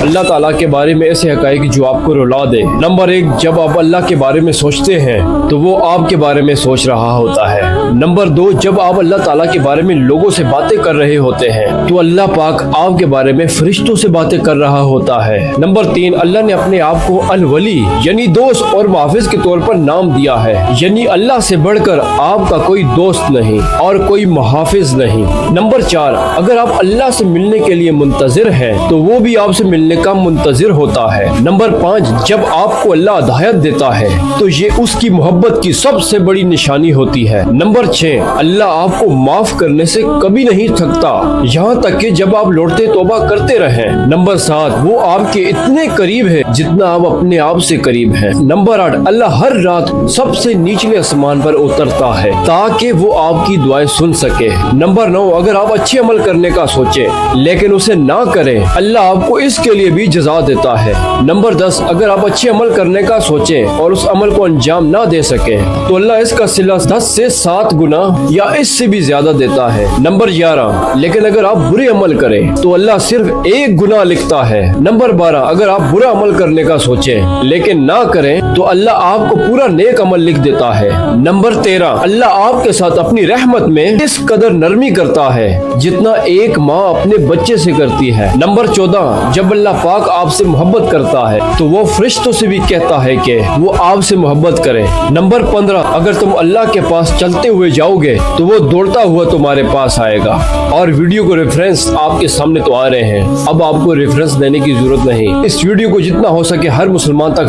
अल्लाह ताला के बारे में ऐसे हक़ाइक़ जो आपको रुला दे। नंबर 1, जब आप अल्लाह के बारे में सोचते हैं तो वो आपके बारे में सोच रहा होता है। नंबर 2, जब आप अल्लाह ताला के बारे में लोगों से बातें कर रहे होते हैं तो अल्लाह पाक आपके बारे में फरिश्तों से बातें कर रहा होता है। नंबर 3, अल्लाह ने अपने आप को अल वली यानी दोस्त और मुहाफिज के तौर पर नाम दिया है, यानी अल्लाह से बढ़कर आपका कोई दोस्त नहीं और कोई मुहाफिज नहीं। नंबर 4, अगर आप अल्लाह से मिलने के लिए मुंतजिर हैं तो वो भी आपसे मिलने का मुंतजिर होता है। नंबर 5, जब आपको अल्लाह हिदायत देता है तो ये उसकी मोहब्बत की सबसे बड़ी निशानी होती है। नंबर 6, अल्लाह आपको माफ करने से कभी नहीं थकता, यहाँ तक कि जब आप लौटते तौबा करते रहें। नंबर 7, वो आपके इतने करीब है जितना आप अपने आप से करीब हैं। नंबर 8, अल्लाह हर रात सबसे निचले आसमान पर उतरता है ताकि वो आपकी दुआएं सुन सके। नंबर 9, अगर आप अच्छे अमल करने का सोचें लेकिन उसे ना करें, अल्लाह आपको इसके लिए भी जज़ा देता है। नंबर 10, अगर आप अच्छे अमल करने का सोचें और उस अमल को अंजाम ना दे सके तो अल्लाह इसका सिला 10 से 7 गुना या इससे भी ज्यादा देता है। नंबर 11, लेकिन अगर आप बुरे अमल करें तो अल्लाह सिर्फ 1 गुना लिखता है। नंबर 12, अगर आप बुरा अमल करने का सोचें लेकिन ना करें तो अल्लाह आपको पूरा नेक अमल लिख देता है। नंबर 13, अल्लाह आपके साथ अपनी रहमत में इस कदर नरमी करता है जितना एक माँ अपने बच्चे से करती है। नंबर 14, जब अल्लाह पाक आपसे मोहब्बत करता है तो वो फरिश्तों से भी कहता है कि वो आपसे मोहब्बत करें। नंबर 15, अगर तुम अल्लाह के पास चलते हुए जाओगे तो वो दौड़ता हुआ तुम्हारे पास आएगा। और वीडियो को रेफरेंस आपके सामने तो आ रहे हैं, अब आपको रेफरेंस देने की जरूरत नहीं। इस वीडियो को जितना हो सके हर मुसलमान तक